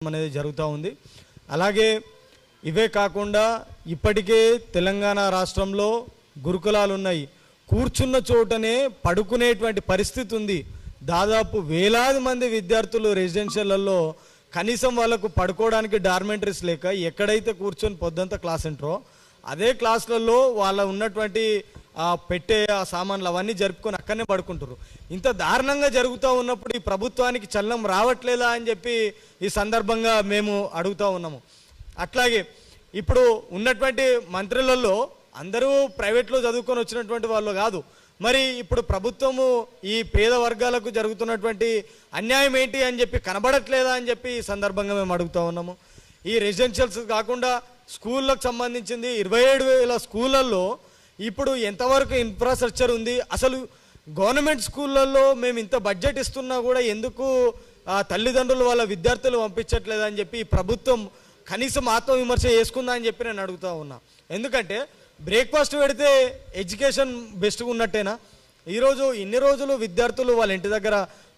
అనేది జరుగుతూ ఉంది. అలాగే ఇవే కాకుండా ఇప్పటికే తెలంగాణ రాష్ట్రంలో గురుకులాలు ఉన్నాయి. కూర్చున్న చోటనే పడుకునేటువంటి పరిస్థితి ఉంది. దాదాపు వేలాది మంది విద్యార్థులు రెసిడెన్షియల్లో కనీసం వాళ్ళకు పడుకోవడానికి డార్మెంటరీస్ లేక ఎక్కడైతే కూర్చొని పొద్దంతా క్లాస్ వింటారో అదే క్లాసులలో వాళ్ళ ఉన్నటువంటి పెట్టే ఆ సామాన్లు అవన్నీ జరుపుకొని అక్కడనే పడుకుంటారు. ఇంత దారుణంగా జరుగుతూ ఉన్నప్పుడు ఈ ప్రభుత్వానికి చలనం రావట్లేదా అని చెప్పి ఈ సందర్భంగా మేము అడుగుతూ ఉన్నాము. అట్లాగే ఇప్పుడు ఉన్నటువంటి మంత్రులలో అందరూ ప్రైవేట్లో చదువుకొని వచ్చినటువంటి వాళ్ళు కాదు. మరి ఇప్పుడు ప్రభుత్వము ఈ పేద వర్గాలకు జరుగుతున్నటువంటి అన్యాయం ఏంటి అని చెప్పి కనబడట్లేదా అని చెప్పి ఈ సందర్భంగా మేము అడుగుతూ ఉన్నాము. ఈ రెసిడెన్షియల్స్ కాకుండా స్కూళ్ళకు సంబంధించింది 27,000 స్కూళ్ళల్లో ఇప్పుడు ఎంతవరకు ఇన్ఫ్రాస్ట్రక్చర్ ఉంది? అసలు గవర్నమెంట్ స్కూళ్ళల్లో మేము ఇంత బడ్జెట్ ఇస్తున్నా కూడా ఎందుకు తల్లిదండ్రులు వాళ్ళ విద్యార్థులు పంపించట్లేదు అని చెప్పి ఈ ప్రభుత్వం కనీసం ఆత్మవిమర్శ చేసుకుందా అని చెప్పి నేను అడుగుతూ ఉన్నా. ఎందుకంటే బ్రేక్ఫాస్ట్ పెడితే ఎడ్యుకేషన్ బెస్ట్గా ఉన్నట్టేనా? ఈరోజు ఇన్ని రోజులు విద్యార్థులు వాళ్ళ ఇంటి దగ్గర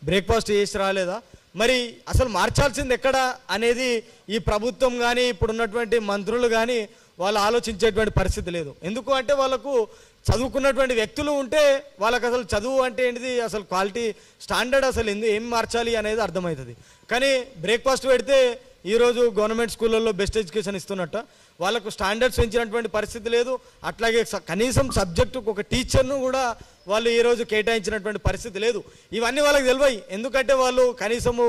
బ్రేక్ఫాస్ట్ చేసి రాలేదా? మరి అసలు మార్చాల్సింది ఎక్కడ అనేది ఈ ప్రభుత్వం కానీ ఇప్పుడున్నటువంటి మంత్రులు కానీ వాళ్ళు ఆలోచించేటువంటి పరిస్థితి లేదు. ఎందుకు అంటే వాళ్ళకు చదువుకున్నటువంటి వ్యక్తులు ఉంటే వాళ్ళకి అసలు చదువు అంటే ఏంటిది, అసలు క్వాలిటీ స్టాండర్డ్ అసలు ఏం మార్చాలి అనేది అర్థమవుతుంది. కానీ బ్రేక్ఫాస్ట్ పెడితే ఈరోజు గవర్నమెంట్ స్కూళ్ళల్లో బెస్ట్ ఎడ్యుకేషన్ ఇస్తున్నట్ట వాళ్ళకు స్టాండర్డ్స్ పెంచినటువంటి పరిస్థితి లేదు. అట్లాగే కనీసం సబ్జెక్టుకు ఒక టీచర్ను కూడా వాళ్ళు ఈరోజు కేటాయించినటువంటి పరిస్థితి లేదు. ఇవన్నీ వాళ్ళకి తెలివయి. ఎందుకంటే వాళ్ళు కనీసము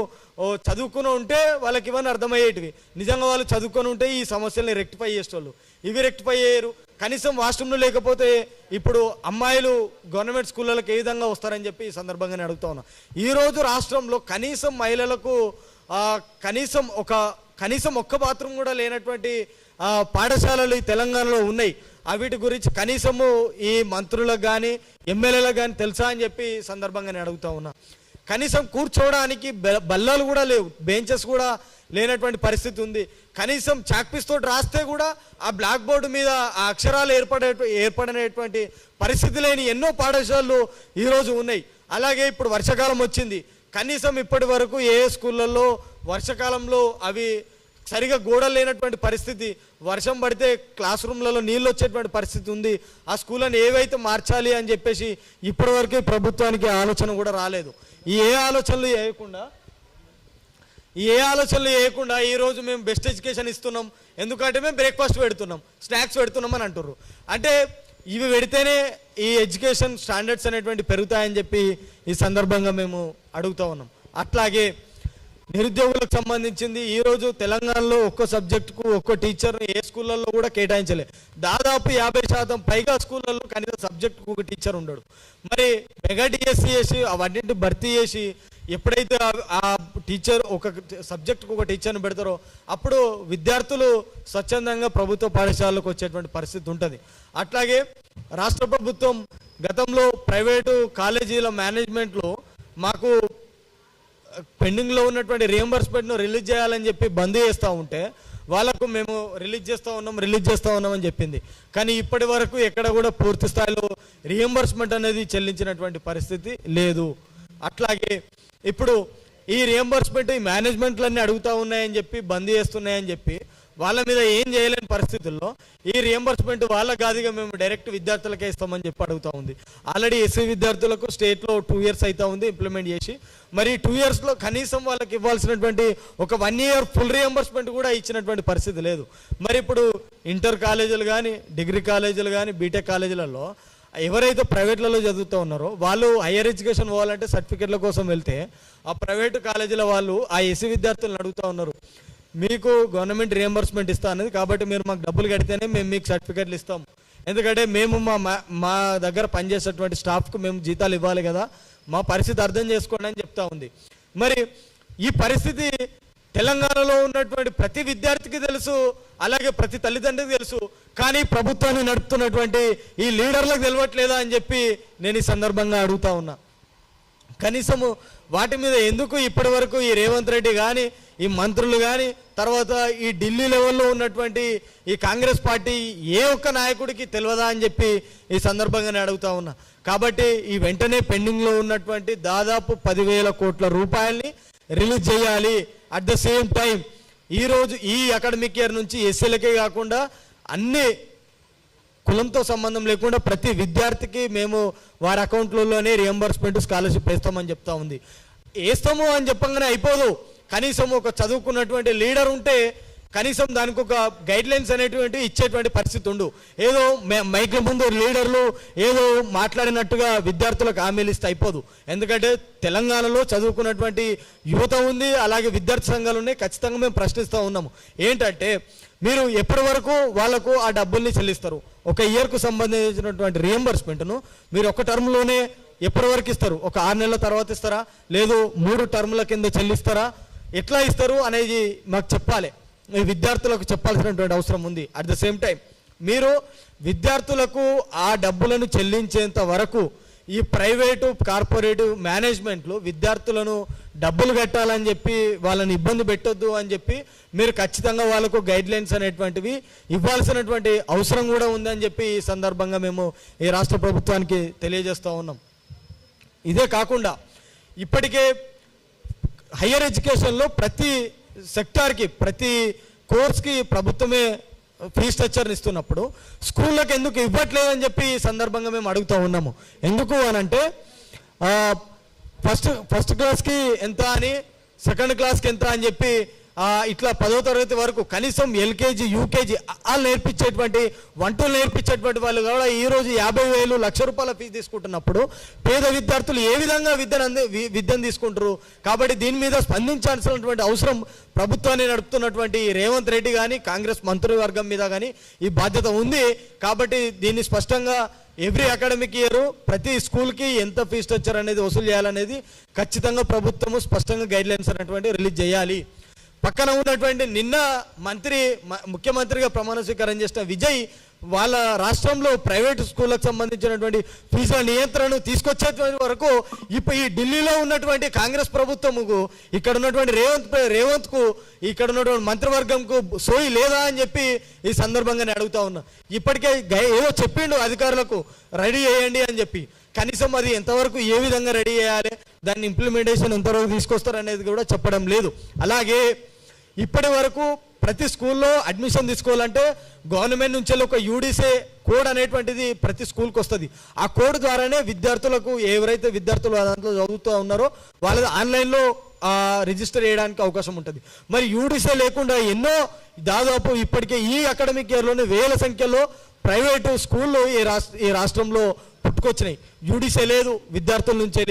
చదువుకుని ఉంటే వాళ్ళకి ఇవన్నీ అర్థమయ్యేటివి. నిజంగా వాళ్ళు చదువుకొని ఉంటే ఈ సమస్యల్ని రెక్టిఫై చేసేవాళ్ళు. ఇవి రెక్టిఫై అయ్యారు. కనీసం వాష్రూమ్లు లేకపోతే ఇప్పుడు అమ్మాయిలు గవర్నమెంట్ స్కూళ్ళకి ఏ విధంగా వస్తారని చెప్పి ఈ సందర్భంగానే అడుగుతా ఉన్నా. ఈరోజు రాష్ట్రంలో కనీసం మహిళలకు కనీసం ఒక్క బాత్రూమ్ కూడా లేనటువంటి పాఠశాలలు ఈ తెలంగాణలో ఉన్నాయి. వీటి గురించి కనీసము ఈ మంత్రులకు కానీ ఎమ్మెల్యేలకు కానీ తెలుసా అని చెప్పి సందర్భంగా నేను అడుగుతా ఉన్నా. కనీసం కూర్చోవడానికి బల్లలు కూడా లేవు, బెంచెస్ కూడా లేనటువంటి పరిస్థితి ఉంది. కనీసం చాక్పీస్ తోటి రాస్తే కూడా ఆ బ్లాక్ బోర్డు మీద ఆ అక్షరాలు ఏర్పడనేటువంటి పరిస్థితి లేని ఎన్నో పాఠశాలలు ఈరోజు ఉన్నాయి. అలాగే ఇప్పుడు వర్షాకాలం వచ్చింది. కనీసం ఇప్పటి వరకు ఏ స్కూళ్ళల్లో వర్షాకాలంలో అవి సరిగా గోడలు లేనటువంటి పరిస్థితి, వర్షం పడితే క్లాస్ రూమ్లలో నీళ్ళు వచ్చేటువంటి పరిస్థితి ఉంది. ఆ స్కూళ్ళని ఏవైతే మార్చాలి అని చెప్పేసి ఇప్పటివరకు ప్రభుత్వానికి ఆలోచన కూడా రాలేదు. ఏ ఆలోచనలు చేయకుండా ఈరోజు మేము బెస్ట్ ఎడ్యుకేషన్ ఇస్తున్నాం, ఎందుకంటే మేము బ్రేక్ఫాస్ట్ పెడుతున్నాం, స్నాక్స్ పెడుతున్నాం అని అంటుర్రు. అంటే ఇవి పెడితేనే ఈ ఎడ్యుకేషన్ స్టాండర్డ్స్ అనేటువంటి పెరుగుతాయని చెప్పి ఈ సందర్భంగా మేము అడుగుతూ ఉన్నాం. అట్లాగే నిరుద్యోగులకు సంబంధించింది ఈరోజు తెలంగాణలో ఒక్కో సబ్జెక్టుకు ఒక్కో టీచర్ ఏ స్కూళ్ళల్లో కూడా కేటాయించలే. దాదాపు 50% పైగా స్కూళ్ళల్లో కనీసం సబ్జెక్టుకు ఒక టీచర్ ఉండడు. మరి మెగా డిఎస్సి చేసి అవన్నింటి భర్తీ చేసి ఎప్పుడైతే ఆ టీచర్ ఒక సబ్జెక్టుకు ఒక టీచర్ని పెడతారో అప్పుడు విద్యార్థులు స్వచ్ఛందంగా ప్రభుత్వ పాఠశాలకు వచ్చేటువంటి పరిస్థితి ఉంటుంది. అట్లాగే రాష్ట్ర ప్రభుత్వం గతంలో ప్రైవేటు కాలేజీల మేనేజ్మెంట్లో మాకు పెండింగ్లో ఉన్నటువంటి రియంబర్స్మెంట్ను రిలీజ్ చేయాలని చెప్పి బంద్ చేస్తూ ఉంటే వాళ్ళకు మేము రిలీజ్ చేస్తూ ఉన్నామని చెప్పింది. కానీ ఇప్పటి వరకు ఎక్కడ కూడా పూర్తి స్థాయిలో రియంబర్స్మెంట్ అనేది చెల్లించినటువంటి పరిస్థితి లేదు. అట్లాగే ఇప్పుడు ఈ రియంబర్స్మెంట్ ఈ మేనేజ్మెంట్లన్నీ అడుగుతూ ఉన్నాయని చెప్పి బంద్ చేస్తున్నాయని చెప్పి వాళ్ళ మీద ఏం చేయలేని పరిస్థితుల్లో ఈ రియంబర్స్మెంట్ వాళ్ళ గాదిగా మేము డైరెక్ట్ విద్యార్థులకే ఇస్తామని చెప్పి అడుగుతూ ఉంది. ఆల్రెడీ ఎస్సీ విద్యార్థులకు స్టేట్లో 2 years అవుతా ఉంది ఇంప్లిమెంట్ చేసి. మరి 2 yearsలో కనీసం వాళ్ళకి ఇవ్వాల్సినటువంటి ఒక 1 year ఫుల్ రియంబర్స్మెంట్ కూడా ఇచ్చినటువంటి పరిస్థితి లేదు. మరి ఇప్పుడు ఇంటర్ కాలేజీలు కానీ డిగ్రీ కాలేజీలు కానీ బీటెక్ కాలేజీలలో ఎవరైతే ప్రైవేట్లలో చదువుతూ ఉన్నారో వాళ్ళు హయ్యర్ ఎడ్యుకేషన్ పోవాలంటే సర్టిఫికెట్ల కోసం వెళ్తే ఆ ప్రైవేటు కాలేజీల వాళ్ళు ఆ ఎస్సీ విద్యార్థులను అడుగుతూ ఉన్నారు, మీకు గవర్నమెంట్ రియంబర్స్మెంట్ ఇస్తా అనేది కాబట్టి మీరు మాకు డబ్బులు కడితేనే మేము మీకు సర్టిఫికెట్లు ఇస్తాం, ఎందుకంటే మేము మా దగ్గర పనిచేసేటువంటి స్టాఫ్కు మేము జీతాలు ఇవ్వాలి కదా, మా పరిస్థితి అర్థం చేసుకోండి అని చెప్తా ఉంది. మరి ఈ పరిస్థితి తెలంగాణలో ఉన్నటువంటి ప్రతి విద్యార్థికి తెలుసు, అలాగే ప్రతి తల్లిదండ్రికి తెలుసు. కానీ ప్రభుత్వాన్ని నడుపుతున్నటువంటి ఈ లీడర్లకు తెలియట్లేదా అని చెప్పి నేను ఈ సందర్భంగా అడుగుతా ఉన్నా. కనీసము వాటి మీద ఎందుకు ఇప్పటి వరకు ఈ రేవంత్ రెడ్డి కానీ ఈ మంత్రులు కానీ తర్వాత ఈ ఢిల్లీ లెవెల్లో ఉన్నటువంటి ఈ కాంగ్రెస్ పార్టీ ఏ ఒక్క నాయకుడికి తెలియదా అని చెప్పి ఈ సందర్భంగానే అడుగుతా ఉన్నా. కాబట్టి ఈ వెంటనే పెండింగ్లో ఉన్నటువంటి దాదాపు 10,000 కోట్ల రూపాయల్ని రిలీజ్ చేయాలి. అట్ ద సేమ్ టైం ఈరోజు ఈ అకాడమిక్ ఇయర్ నుంచి ఎస్సీలకే కాకుండా అన్ని కులంతో సంబంధం లేకుండా ప్రతి విద్యార్థికి మేము వారి అకౌంట్లలోనే రియంబర్స్మెంట్ స్కాలర్షిప్ వేస్తామని చెప్తా ఉంది. వేస్తాము అని చెప్పంగానే అయిపోదు. కనీసం ఒక చదువుకున్నటువంటి లీడర్ ఉంటే కనీసం దానికి ఒక గైడ్ లైన్స్ అనేటువంటి ఇచ్చేటువంటి పరిస్థితి ఉండు. ఏదో మైక్ ముందు లీడర్లు ఏదో మాట్లాడినట్టుగా విద్యార్థులకు హామీలు ఇస్తే అయిపోదు. ఎందుకంటే తెలంగాణలో చదువుకున్నటువంటి యువత ఉంది, అలాగే విద్యార్థి సంఘాలు ఉన్నాయి. ఖచ్చితంగా మేము ప్రశ్నిస్తూ ఉన్నాము. ఏంటంటే మీరు ఎప్పటి వరకు వాళ్ళకు ఆ డబ్బుల్ని చెల్లిస్తారు? ఒక ఇయర్కు సంబంధించినటువంటి రియంబర్స్మెంట్ను మీరు ఒక టర్మ్లోనే ఎప్పటి వరకు ఇస్తారు? ఒక 6 నెలల తర్వాత ఇస్తారా, లేదు 3 టర్ముల కింద చెల్లిస్తారా, ఎట్లా ఇస్తారు అనేది మాకు చెప్పాలి. విద్యార్థులకు చెప్పాల్సినటువంటి అవసరం ఉంది. అట్ ద సేమ్ టైం మీరు విద్యార్థులకు ఆ డబ్బులను చెల్లించేంత వరకు ఈ ప్రైవేటు కార్పొరేటివ్ మేనేజ్మెంట్లు విద్యార్థులను డబ్బులు కట్టాలని చెప్పి వాళ్ళని ఇబ్బంది పెట్టొద్దు అని చెప్పి మీరు ఖచ్చితంగా వాళ్ళకు గైడ్ లైన్స్ అనేటువంటివి ఇవ్వాల్సినటువంటి అవసరం కూడా ఉందని చెప్పి ఈ సందర్భంగా మేము ఈ రాష్ట్ర ప్రభుత్వానికి తెలియజేస్తూ ఉన్నాం. ఇదే కాకుండా ఇప్పటికే హయ్యర్ ఎడ్యుకేషన్లో ప్రతి సెక్టార్కి ప్రతి కోర్స్కి ప్రభుత్వమే ఫీ స్ట్రక్చర్ని ఇస్తున్నప్పుడు స్కూళ్ళకి ఎందుకు ఇవ్వట్లేదని చెప్పి ఈ సందర్భంగా మేము అడుగుతూ ఉన్నాము. ఎందుకు అని అంటే ఫస్ట్ క్లాస్కి ఎంత అని, సెకండ్ క్లాస్కి ఎంత అని చెప్పి ఇట్లా 10వ తరగతి వరకు కనీసం ఎల్కేజీ యూకేజీ వాళ్ళు నేర్పించేటువంటి వంటలు నేర్పించేటువంటి వాళ్ళు కూడా ఈరోజు 50,000 1,00,000 రూపాయల ఫీజు తీసుకుంటున్నప్పుడు పేద విద్యార్థులు ఏ విధంగా విద్యను తీసుకుంటారు? కాబట్టి దీని మీద స్పందించాల్సినటువంటి అవసరం ప్రభుత్వాన్ని నడుపుతున్నటువంటి రేవంత్ రెడ్డి కానీ కాంగ్రెస్ మంత్రివర్గం మీద కానీ ఈ బాధ్యత ఉంది. కాబట్టి దీన్ని స్పష్టంగా ఎవ్రీ అకాడమిక్ ఇయర్ ప్రతి స్కూల్కి ఎంత ఫీ స్ట్రక్చర్ అనేది వసూలు చేయాలనేది ఖచ్చితంగా ప్రభుత్వము స్పష్టంగా గైడ్ లైన్స్ అనేటువంటి రిలీజ్ చేయాలి. పక్కన ఉన్నటువంటి నిన్న ముఖ్యమంత్రిగా ప్రమాణ స్వీకారం చేసిన విజయ్ వాళ్ళ రాష్ట్రంలో ప్రైవేట్ స్కూళ్ళకు సంబంధించినటువంటి ఫీజుల నియంత్రణను తీసుకొచ్చేటువంటి వరకు ఇప్పుడు ఈ ఢిల్లీలో ఉన్నటువంటి కాంగ్రెస్ ప్రభుత్వముకు ఇక్కడ ఉన్నటువంటి రేవంత్కు ఇక్కడ ఉన్నటువంటి మంత్రివర్గంకు సోయి లేదా అని చెప్పి ఈ సందర్భంగానే అడుగుతా ఉన్నా. ఇప్పటికే ఏదో చెప్పిండు అధికారులకు రెడీ చేయండి అని చెప్పి, కనీసం అది ఎంతవరకు ఏ విధంగా రెడీ చేయాలి, దాన్ని ఇంప్లిమెంటేషన్ ఎంతవరకు తీసుకొస్తారు అనేది కూడా చెప్పడం లేదు. అలాగే ఇప్పటి వరకు ప్రతి స్కూల్లో అడ్మిషన్ తీసుకోవాలంటే గవర్నమెంట్ నుంచి ఒక యూడిసే కోడ్ అనేటువంటిది ప్రతి స్కూల్కి వస్తుంది. ఆ కోడ్ ద్వారానే విద్యార్థులకు ఎవరైతే విద్యార్థులు దాంట్లో చదువుతూ ఉన్నారో వాళ్ళది ఆన్లైన్లో రిజిస్టర్ చేయడానికి అవకాశం ఉంటుంది. మరి యూడిసే లేకుండా ఎన్నో దాదాపు ఇప్పటికే ఈ అకాడమిక్ ఇయర్లోనే 1000 సంఖ్యలో ప్రైవేటు స్కూళ్ళు ఈ రాష్ట్రంలో పుట్టుకొచ్చినాయి. యూడిసే లేదు, విద్యార్థుల నుంచి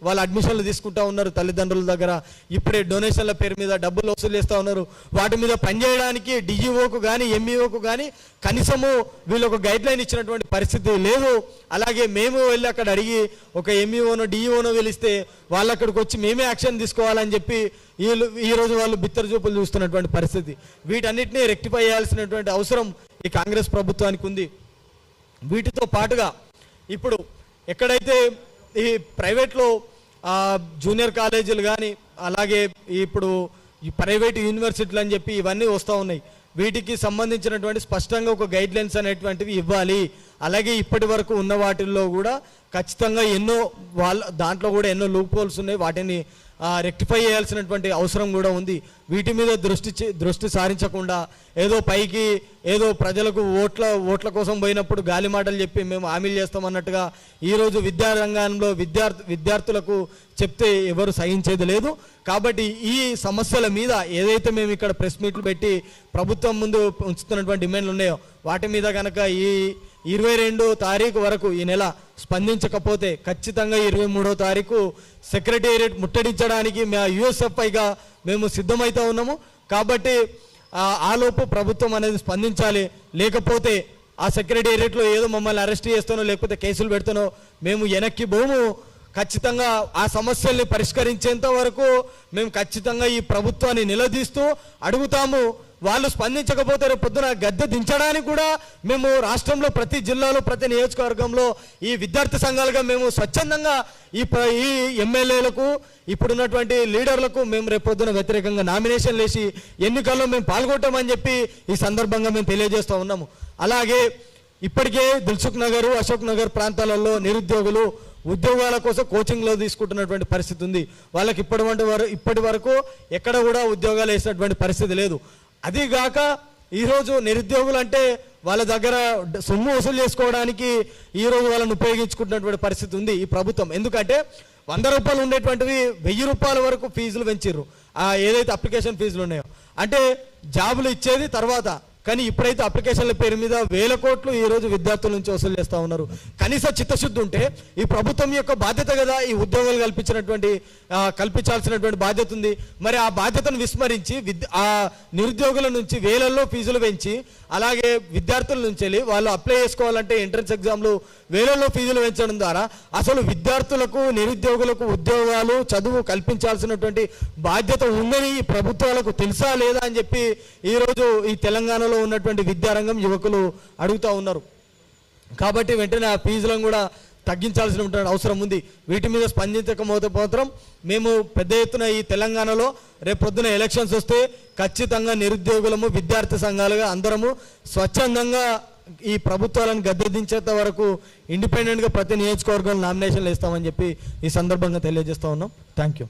వాళ్ళు అడ్మిషన్లు తీసుకుంటా ఉన్నారు తల్లిదండ్రుల దగ్గర. ఇప్పుడే డొనేషన్ల పేరు మీద డబ్బులు వసూలు చేస్తూ ఉన్నారు. వాటి మీద పనిచేయడానికి డిఈఓకు కానీ ఎంఈఓకు కానీ కనీసము వీళ్ళు ఒక గైడ్ లైన్ ఇచ్చినటువంటి పరిస్థితి లేదు. అలాగే మేము వెళ్ళి అక్కడ అడిగి ఒక ఎంఈఓనో డిఈఓనో వెలిస్తే వాళ్ళు అక్కడికి వచ్చి మేమే యాక్షన్ తీసుకోవాలని చెప్పి ఈరోజు వాళ్ళు బిత్తర చూపులు చూస్తున్నటువంటి పరిస్థితి. వీటన్నిటినీ రెక్టిఫై చేయాల్సినటువంటి అవసరం ఈ కాంగ్రెస్ ప్రభుత్వానికి ఉంది. వీటితో పాటుగా ఇప్పుడు ఎక్కడైతే ఈ ప్రైవేట్లో జూనియర్ కాలేజీలు కానీ అలాగే ఇప్పుడు ఈ ప్రైవేట్ యూనివర్సిటీలు అని చెప్పి ఇవన్నీ వస్తూ ఉన్నాయి. వీటికి సంబంధించినటువంటి స్పష్టంగా ఒక గైడ్ లైన్స్ అనేటువంటివి ఇవ్వాలి. అలాగే ఇప్పటి వరకు ఉన్న వాటిల్లో కూడా ఖచ్చితంగా దాంట్లో కూడా ఎన్నో లూప్ హోల్స్ ఉన్నాయి, వాటిని రెక్టిఫై చేయాల్సినటువంటి అవసరం కూడా ఉంది. వీటి మీద దృష్టి సారించకుండా ఏదో పైకి ఏదో ప్రజలకు ఓట్ల కోసం పోయినప్పుడు గాలి మాటలు చెప్పి మేము హామీలు చేస్తామన్నట్టుగా ఈరోజు విద్యారంగంలో విద్యార్థులకు చెప్తే ఎవరు సహించేది లేదు. కాబట్టి ఈ సమస్యల మీద ఏదైతే మేము ఇక్కడ ప్రెస్ మీట్లు పెట్టి ప్రభుత్వం ముందు ఉంచుతున్నటువంటి డిమాండ్లు ఉన్నాయో వాటి మీద కనుక ఈ 22వ తారీఖు వరకు ఈ నెల స్పందించకపోతే ఖచ్చితంగా 23వ తారీఖు సెక్రటేరియట్ ముట్టడించడానికి యూఎస్ఎఫ్ఐగా మేము సిద్ధమవుతూ ఉన్నాము. కాబట్టి ఆలోపు ప్రభుత్వం అనేది స్పందించాలి. లేకపోతే ఆ సెక్రటేరియట్లో ఏదో మమ్మల్ని అరెస్ట్ చేస్తానో లేకపోతే కేసులు పెడతానో మేము వెనక్కి పోము. ఖచ్చితంగా ఆ సమస్యల్ని పరిష్కరించేంత వరకు మేము ఖచ్చితంగా ఈ ప్రభుత్వాన్ని నిలదీస్తూ అడుగుతాము. వాళ్ళు స్పందించకపోతే రేపు పొద్దున గద్దె దించడానికి కూడా మేము రాష్ట్రంలో ప్రతి జిల్లాలో ప్రతి నియోజకవర్గంలో ఈ విద్యార్థి సంఘాలుగా మేము స్వచ్ఛందంగా ఈ ఎమ్మెల్యేలకు ఇప్పుడున్నటువంటి లీడర్లకు మేము రేపు పొద్దున వ్యతిరేకంగా నామినేషన్ వేసి ఎన్నికల్లో మేము పాల్గొంటామని చెప్పి ఈ సందర్భంగా మేము తెలియజేస్తూ ఉన్నాము. అలాగే ఇప్పటికే దిల్సుఖ్ నగర్ అశోక్ నగర్ ప్రాంతాలలో నిరుద్యోగులు ఉద్యోగాల కోసం కోచింగ్లో తీసుకుంటున్నటువంటి పరిస్థితి ఉంది. వాళ్ళకి ఇప్పటి వరకు ఎక్కడ కూడా ఉద్యోగాలు వేసినటువంటి పరిస్థితి లేదు. అదిగాక ఈరోజు నిరుద్యోగులు అంటే వాళ్ళ దగ్గర సొమ్ము వసూలు చేసుకోవడానికి ఈరోజు వాళ్ళని ఉపయోగించుకుంటున్నటువంటి పరిస్థితి ఉంది ఈ ప్రభుత్వం. ఎందుకంటే 100 రూపాయలు ఉండేటువంటివి 1000 రూపాయల వరకు ఫీజులు పెంచిర్రు. ఏదైతే అప్లికేషన్ ఫీజులు ఉన్నాయో అంటే జాబులు ఇచ్చేది తర్వాత, కానీ ఇప్పుడైతే అప్లికేషన్ల పేరు మీద 1000 కోట్లు ఈరోజు విద్యార్థుల నుంచి వసూలు చేస్తూ ఉన్నారు. కనీస చిత్తశుద్ధి ఉంటే ఈ ప్రభుత్వం యొక్క బాధ్యత కదా ఈ ఉద్యోగాలు కల్పించాల్సినటువంటి బాధ్యత ఉంది. మరి ఆ బాధ్యతను విస్మరించి ఆ నిరుద్యోగుల నుంచి వేలల్లో ఫీజులు పెంచి, అలాగే విద్యార్థుల నుంచి వెళ్ళి వాళ్ళు అప్లై చేసుకోవాలంటే ఎంట్రన్స్ ఎగ్జామ్లు వేలల్లో ఫీజులు పెంచడం ద్వారా అసలు విద్యార్థులకు నిరుద్యోగులకు ఉద్యోగాలు చదువు కల్పించాల్సినటువంటి బాధ్యత ఉందని ఈ ప్రభుత్వాలకు తెలుసా లేదా అని చెప్పి ఈరోజు ఈ తెలంగాణలో ఉన్నటువంటి విద్యారంగం యువకులు అడుగుతూ ఉన్నారు. కాబట్టి వెంటనే ఆ ఫీజులను కూడా తగ్గించాల్సిన అవసరం ఉంది. వీటి మీద స్పందించకపోతే మాత్రం మేము పెద్ద ఎత్తున ఈ తెలంగాణలో రేపు పొద్దున ఎలక్షన్స్ వస్తే ఖచ్చితంగా నిరుద్యోగులము విద్యార్థి సంఘాలుగా అందరము స్వచ్ఛందంగా ఈ ప్రభుత్వాలను గద్దెదించేంత వరకు ఇండిపెండెంట్గా ప్రతి నియోజకవర్గంలో నామినేషన్లు ఇస్తామని చెప్పి ఈ సందర్భంగా తెలియజేస్తూ ఉన్నాం. Thank you.